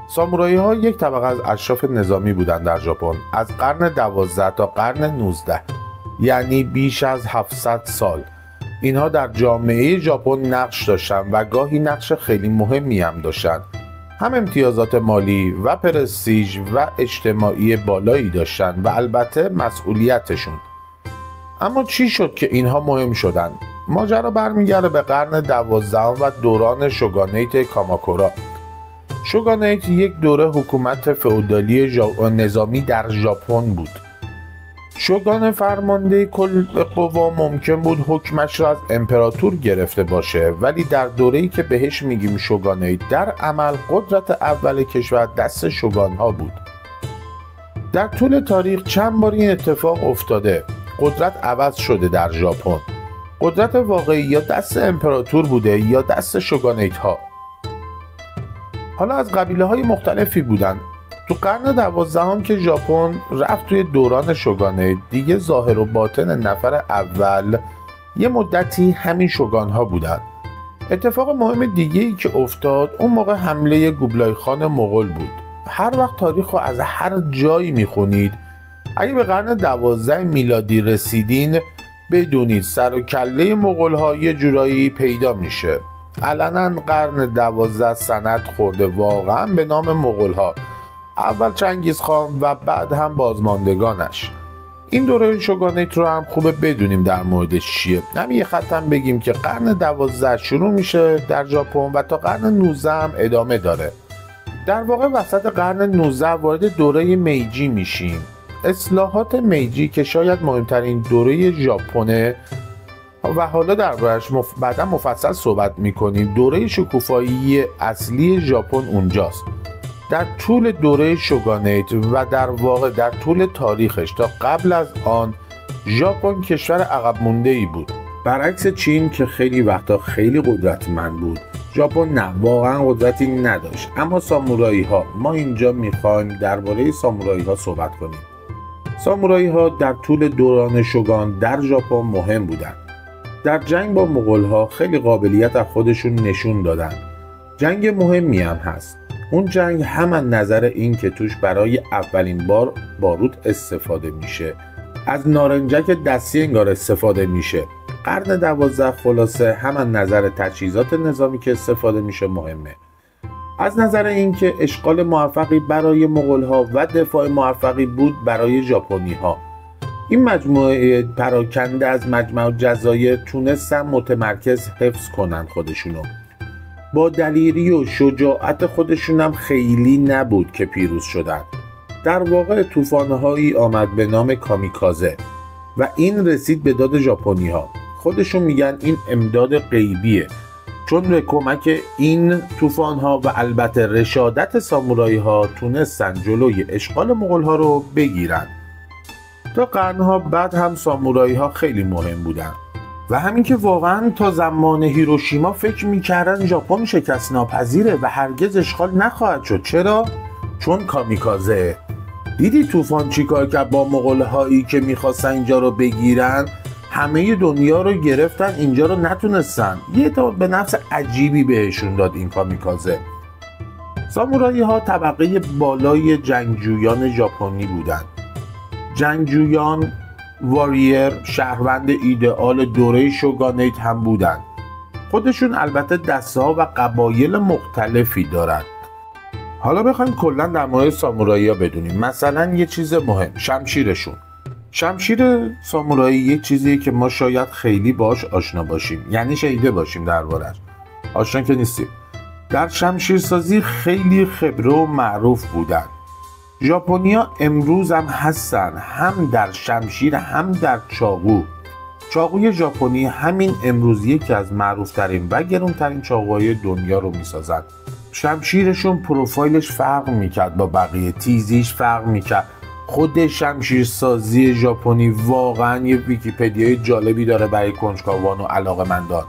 سامورایی ها یک طبقه از اشراف نظامی بودند در ژاپن از قرن 12 تا قرن 19، یعنی بیش از 700 سال. اینها در جامعه ژاپن نقش داشتند و گاهی نقش خیلی مهمی هم داشتند. هم امتیازات مالی و پرستیژ و اجتماعی بالایی داشتند و البته مسئولیتشون. اما چی شد که اینها مهم شدند؟ ماجرا برمیگرده به قرن 12 و دوران شوگانیت کاماکورا. شوگانیت یک دوره حکومت فئودالی نظامی در ژاپن بود. شوگان فرمانده کل قوا ممکن بود حکمش را از امپراتور گرفته باشه، ولی در دوره‌ای که بهش میگیم شوگانیت، در عمل قدرت اول کشور دست شوگان‌ها بود. در طول تاریخ چند بار این اتفاق افتاده. قدرت عوض شده در ژاپن. قدرت واقعی یا دست امپراتور بوده یا دست شوگانیت ها. حالا از قبیله های مختلفی بودن. تو قرن 12 که ژاپن رفت توی دوران شوگانیت، دیگه ظاهر و باطن نفر اول یه مدتی همین شوگان ها بودن. اتفاق مهم دیگه ای که افتاد اون موقع حمله گوبلای خان مغول بود. هر وقت تاریخ رو از هر جایی میخونید، اگه به قرن 12 میلادی رسیدین، بدونید سر و کله مغول ها یه جورایی پیدا میشه. علنا قرن 12 سند خورده واقعا به نام مغول ها، اول چنگیز خان و بعد هم بازماندگانش. این دوره شوگانیت رو هم خوبه بدونیم در موردش چیه. همین یه خط هم بگیم که قرن 12 شروع میشه در ژاپن و تا قرن 19 هم ادامه داره. در واقع وسط قرن 19 وارد دوره میجی میشیم. اصلاحات میجی که شاید مهمترین دوره ژاپنه و حالا دربارش بعدا مفصل صحبت میکنیم. دوره شکوفایی اصلی ژاپن اونجاست. در طول دوره شوگانیت و در واقع در طول تاریخش تا قبل از آن، ژاپن کشور عقب مونده‌ای بود. برعکس چین که خیلی وقتا خیلی قدرتمند بود، ژاپن نه، واقعا قدرتی نداشت. اما سامورایی ها، ما اینجا میخوایم درباره سامورایی ها صحبت کنیم. سامورایی ها در طول دوران شوگان در ژاپن مهم بودند. در جنگ با مغول ها خیلی قابلیت از خودشون نشون دادن. جنگ مهمی هم هست. اون جنگ هم از نظر این که توش برای اولین بار بارود استفاده میشه، از نارنجک دستی انگار استفاده میشه. قرن 12 خلاصه هم از نظر تجهیزات نظامی که استفاده میشه مهمه. از نظر اینکه اشغال موفقی برای مغول‌ها و دفاع موفقی بود برای ژاپنی‌ها. این مجموعه پراکنده از مجمع جزایر تونستن متمرکز حفظ کنن خودشونو. با دلیری و شجاعت خودشون هم خیلی نبود که پیروز شدن. در واقع طوفان‌هایی آمد به نام کامیکازه و این رسید به داد ژاپنی‌ها. خودشون میگن این امداد غیبیه، چون به کمک این طوفان‌ها و البته رشادت سامورایی‌ها تونستن جلوی اشغال مغول‌ها رو بگیرن. تا قرن‌ها بعد هم سامورایی‌ها خیلی مهم بودن و همین که واقعا تا زمان هیروشیما فکر می‌کردن ژاپن شکست ناپذیره و هرگز اشغال نخواهد شد. چرا؟ چون کامیکازه. دیدی طوفان چیکار کرد با مغول‌هایی که می‌خواستن اینجا رو بگیرن؟ همه دنیا رو گرفتن، اینجا رو نتونستن. یه اعتماد به نفس عجیبی بهشون داد این کامیکازه. سامورایی ها طبقه بالای جنگجویان ژاپنی بودند. جنگجویان، واریر، شهروند ایدئال دوره شوگانیت هم بودند. خودشون البته دسته ها و قبایل مختلفی دارند. حالا بخوایم کلا در مورد سامورایی ها بدونیم. مثلا یه چیز مهم، شمشیرشون. شمشیر سامورایی یک چیزیه که ما شاید خیلی باش آشنا باشیم، یعنی شنیده باشیم دربارش. آشنا که نیستیم. در شمشیرسازی خیلی خبره و معروف بودن. ژاپنیا امروز هم هستن، هم در شمشیر هم در چاقو. چاقوی ژاپنی همین امروز یکی از معروفترین و گرونترین چاقوهای دنیا رو میسازن. شمشیرشون پروفایلش فرق میکرد با بقیه، تیزیش فرق میکرد. خود شمشیرسازی ژاپنی واقعا یه ویکی‌پدیای جالبی داره برای کنجکاوان و علاقه‌مندان.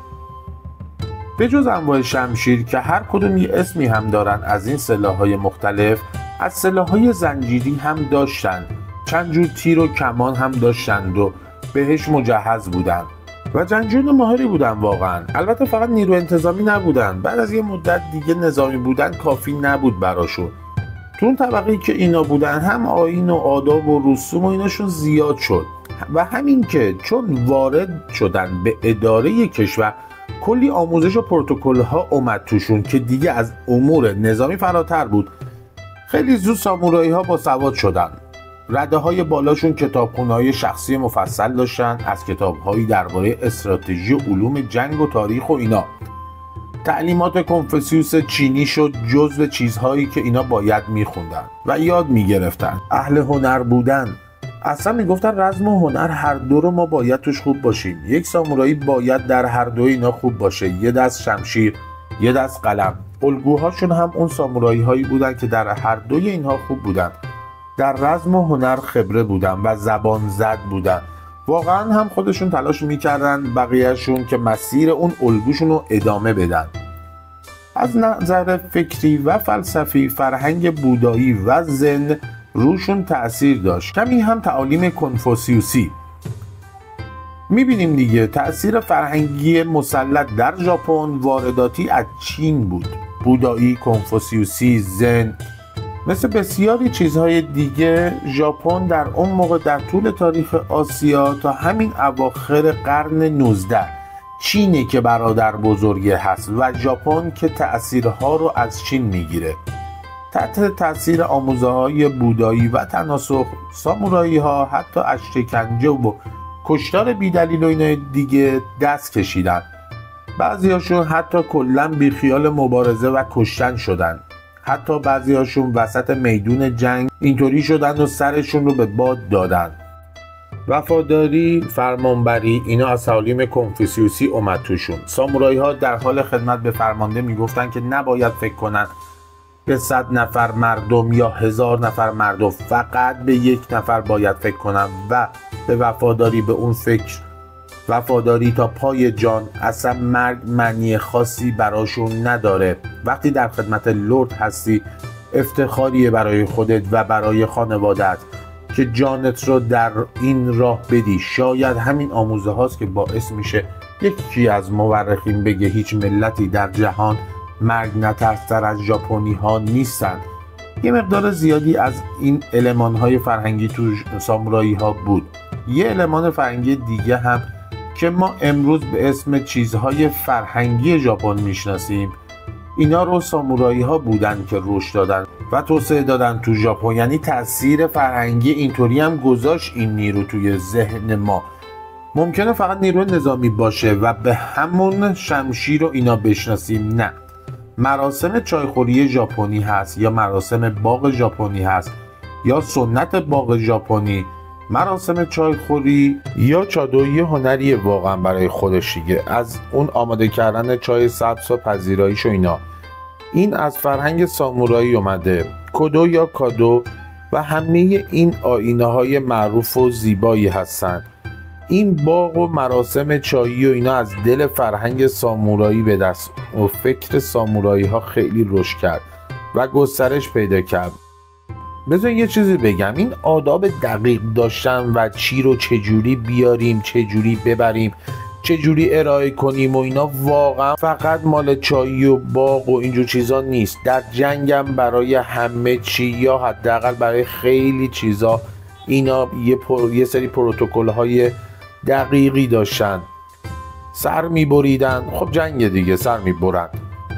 به جز انواع شمشیر که هر کدوم یه اسمی هم دارن از این سلاح‌های مختلف، از سلاح‌های زنجیری هم داشتن. چند جور تیر و کمان هم داشتند و بهش مجهز بودن و جنگجویان ماهری بودن واقعا. البته فقط نیرو انتظامی نبودن، بعد از یه مدت دیگه نظامی بودن کافی نبود براشون. تو اون طبقه‌ای که اینا بودن هم آیین و آداب و رسوم و ایناشون زیاد شد و همین که چون وارد شدن به اداره کشور کلی آموزش و پروتکل ها اومد توشون که دیگه از امور نظامی فراتر بود، خیلی زود سامورایی ها با سواد شدن. رده های بالاشون کتابخونه های شخصی مفصل داشتن از کتاب هایی درباره استراتژی و علوم جنگ و تاریخ و اینا. تعلیمات کنفوسیوس چینی شد جزو چیزهایی که اینا باید میخوندن و یاد میگرفتن. اهل هنر بودن، اصلا میگفتن رزم و هنر هر دو رو ما باید توش خوب باشیم. یک سامورایی باید در هر دو اینا خوب باشه، یه دست شمشیر، یه دست قلم. الگوهاشون هم اون سامورایی هایی بودن که در هر دوی اینها خوب بودن، در رزم و هنر خبره بودن و زبان زد بودن. واقعا هم خودشون تلاش میکردن بقیهشون که مسیر اون الگوشون رو ادامه بدن. از نظر فکری و فلسفی فرهنگ بودایی و زن روشون تأثیر داشت، کمی هم تعالیم کنفوسیوسی. میبینیم دیگه تأثیر فرهنگی مسلط در ژاپن وارداتی از چین بود. بودایی، کنفوسیوسی، زن، مثل بسیاری چیزهای دیگه ژاپن در اون موقع در طول تاریخ آسیا تا همین اواخر قرن 19 چینی که برادر بزرگه هست و ژاپن که تأثیرها رو از چین میگیره. تحت تأثیر آموزه‌های بودایی و تناسخ، سامورایی ها حتی از شکنجه و کشتار بیدلیل و اینا دیگه دست کشیدن. بعضیاشون حتی کلاً بیخیال مبارزه و کشتن شدن. حتی بعضیاشون وسط میدون جنگ اینطوری شدن و سرشون رو به باد دادن. وفاداری، فرمانبری، اینا از تعالیم کنفوسیوسی اومد توشون. سامورایی ها در حال خدمت به فرمانده میگفتن که نباید فکر کنن به 100 نفر مردم یا 1000 نفر مردم، فقط به یک نفر باید فکر کنن و به وفاداری به اون فکر، وفاداری تا پای جان. اصلا مرگ معنی خاصی براشون نداره. وقتی در خدمت لرد هستی افتخاریه برای خودت و برای خانوادت که جانت رو در این راه بدی. شاید همین آموزه هاست که باعث میشه یکی از مورخین بگه هیچ ملتی در جهان مرگ نترس‌تر از ژاپنی ها نیستن. یه مقدار زیادی از این المان های فرهنگی تو سامورایی ها بود. یه المان فرهنگی دیگه هم که ما امروز به اسم چیزهای فرهنگی ژاپن میشناسیم، اینا رو سامورایی ها بودن که رشد دادن و توسعه دادن تو ژاپن. یعنی تاثیر فرهنگی اینطوری هم گذاشت این نیرو توی ذهن ما. ممکنه فقط نیروی نظامی باشه و به همون شمشیر رو اینا بشناسیم، نه. مراسم چایخوری ژاپنی هست یا مراسم باغ ژاپنی هست یا سنت باغ ژاپنی، مراسم چایخوری یا چادویی هنری واقعا برای خودش دیگه. از اون آماده کردن چای سبز و پذیراییش و اینا، این از فرهنگ سامورایی اومده. کدو یا کادو و همه این آیینه های معروف و زیبایی هستن. این باغ و مراسم چایی و اینا از دل فرهنگ سامورایی به دست و فکر سامورایی ها خیلی رشد کرد و گسترش پیدا کرد. بذار یه چیزی بگم، این آداب دقیق داشتن و چی رو چجوری بیاریم، چجوری ببریم، چجوری ارائه کنیم و اینا واقعا فقط مال چایی و باغ و اینجور چیزا نیست. در جنگم برای همه چی یا حداقل برای خیلی چیزا اینا یه سری پروتکل های دقیقی داشتن. سر میبریدن، خب جنگ دیگه، سر میبرن،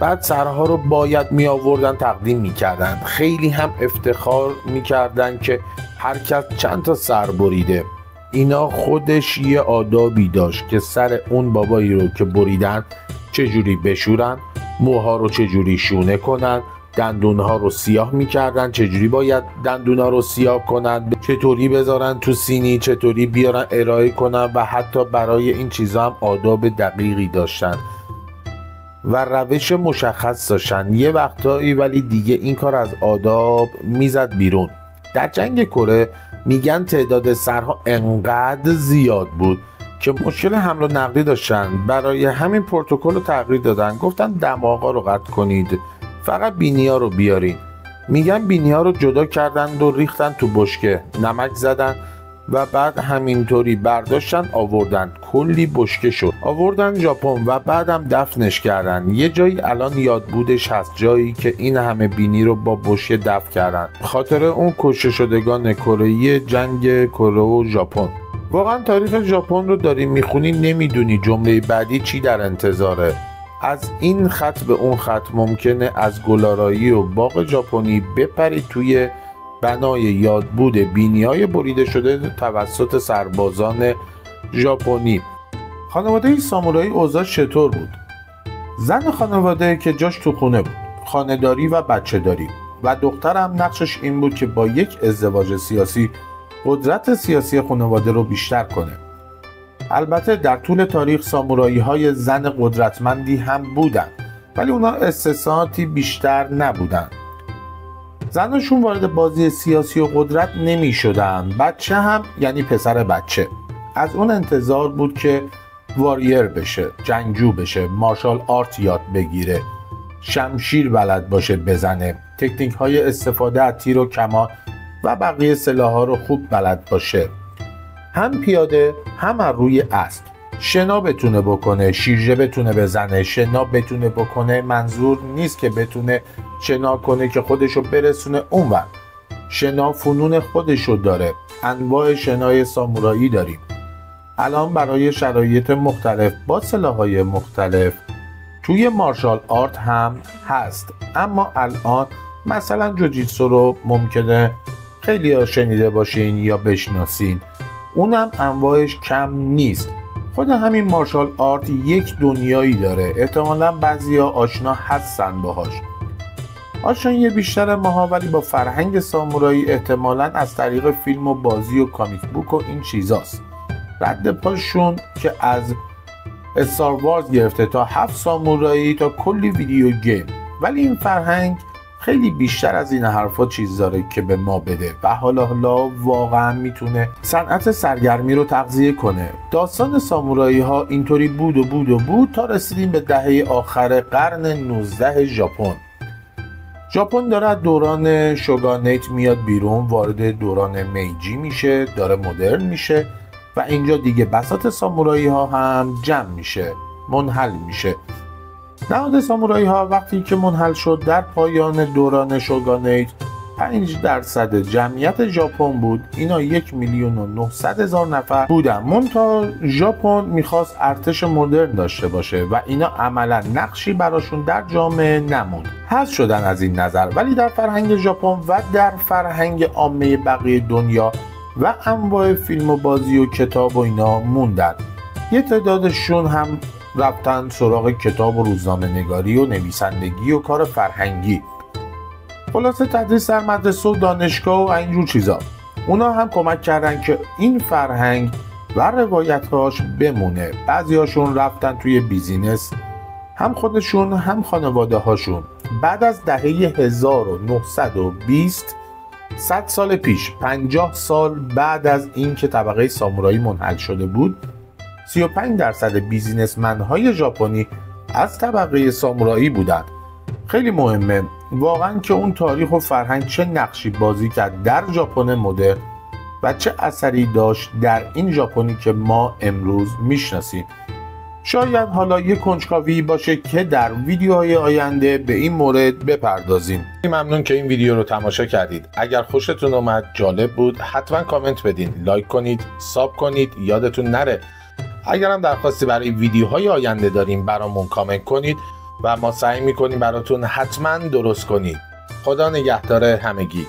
بعد سرها رو باید می آوردن تقدیم میکردن. خیلی هم افتخار میکردن که هر کس چند تا سر بریده. اینا خودش یه آدابی داشت که سر اون بابایی رو که بریدن چجوری بشورن، موها رو چجوری شونه کنن، دندونها رو سیاه میکردن، چجوری باید دندونها رو سیاه کنن، چطوری بذارن تو سینی، چطوری بیارن ارائه کنن و حتی برای این چیزا هم آداب دقیقی داشتن و روش مشخص داشتن. یه وقتایی ولی دیگه این کار از آداب میزد بیرون. در جنگ کره میگن تعداد سرها انقدر زیاد بود که مشکل حمل و نقلی داشتن. برای همین پروتکل رو تغییر دادن، گفتن دماغا رو قطع کنید، فقط بینیا رو بیارین. میگن بینیا رو جدا کردن و ریختن تو بشکه، نمک زدن و بعد همینطوری برداشتن آوردن، کلی بشکه شد، آوردن ژاپن و بعدم دفنش کردن. یه جایی الان یادبودش هست، جایی که این همه بینی رو با بشکه دفن کردن، خاطر اون کشته شدگان کره‌ای جنگ کره و ژاپن. واقعا تاریخ ژاپن رو داری میخونی نمیدونی جمله بعدی چی در انتظاره. از این خط به اون خط ممکنه از گلارایی و باغ ژاپنی بپری توی بنای یادبود بینی‌های بریده شده توسط سربازان ژاپنی. خانواده سامورایی اوضاع چطور بود؟ زن خانواده که جاش تو خونه بود، خانه‌داری و بچه‌داری، و دخترم نقشش این بود که با یک ازدواج سیاسی قدرت سیاسی خانواده رو بیشتر کنه. البته در طول تاریخ سامورایی‌های زن قدرتمندی هم بودن، ولی اونا استثناءاتی بیشتر نبودن. زناشون وارد بازی سیاسی و قدرت نمی شدن. بچه هم یعنی پسر بچه از اون انتظار بود که واریر بشه، جنگجو بشه، مارشال آرت یاد بگیره، شمشیر بلد باشه بزنه، تکنیک های استفاده از تیر و کمان و بقیه سلاح‌ها رو خوب بلد باشه، هم پیاده هم از روی اسب، شنا بتونه بکنه، شیرجه بتونه بزنه، شنا بتونه بکنه. منظور نیست که بتونه شنا کنه که خودشو برسونه اونور. شنا فنون خودشو داره. انواع شنای سامورایی داریم الان برای شرایط مختلف با سلاح‌های مختلف. توی مارشال آرت هم هست، اما الان مثلا جوجیتسو رو ممکنه خیلی ها شنیده باشین یا بشناسین، اونم انواعش کم نیست. خود همین مارشال آرت یک دنیایی داره، احتمالاً بعضیا آشنا هستن باهاش. آشنایی بیشتر ماها ولی با فرهنگ سامورایی احتمالاً از طریق فیلم و بازی و کامیک بوک و این چیزاست. رد پاشون که از استار وارز گرفته تا 7 سامورایی تا کلی ویدیو گیم، ولی این فرهنگ خیلی بیشتر از این حرفا چیز داره که به ما بده و حالا واقعا میتونه صنعت سرگرمی رو تغذیه کنه. داستان سامورایی ها اینطوری بود تا رسیدیم به دهه آخر قرن 19 ژاپن. ژاپن داره از دوران شوگانیت میاد بیرون، وارد دوران میجی میشه، داره مدرن میشه و اینجا دیگه بساط سامورایی ها هم جمع میشه، منحل میشه. نهاد سامورایی ها وقتی که منحل شد در پایان دوران شوگانیت 5% جمعیت ژاپن بود. اینا 1,900,000 نفر بودن. منتها ژاپن میخواست ارتش مدرن داشته باشه و اینا عملا نقشی براشون در جامعه نموند. حذف شدن از این نظر، ولی در فرهنگ ژاپن و در فرهنگ عامه بقیه دنیا و انواع فیلم و بازی و کتاب و اینا موندن. یه تعدادشون هم رفتن سراغ کتاب و روزنامه نگاری و نویسندگی و کار فرهنگی، خلاصه تدریس در مدرسه و دانشگاه و اینجور چیزا. اونا هم کمک کردن که این فرهنگ و روایتهاش بمونه. بعضی هاشون رفتن توی بیزینس، هم خودشون هم خانواده هاشون. بعد از دهه 1920 100 سال پیش، 50 سال بعد از این که طبقه سامورایی منحل شده بود، 35% بیزینسمن‌های ژاپنی از طبقه سامورایی بودند. خیلی مهمه واقعا که اون تاریخ و فرهنگ چه نقشی بازی کرد در ژاپن مدرن و چه اثری داشت در این ژاپنی که ما امروز میشناسیم. شاید حالا یک کنجکاوی باشه که در ویدیوهای آینده به این مورد بپردازیم. ممنون که این ویدیو رو تماشا کردید. اگر خوشتون اومد، جالب بود، حتما کامنت بدین، لایک کنید، ساب کنید. یادتون نره اگر هم درخواستی برای ویدیوهای آینده داریم برامون کامنت کنید و ما سعی میکنیم براتون حتما درست کنید. خدا نگهدار همگی.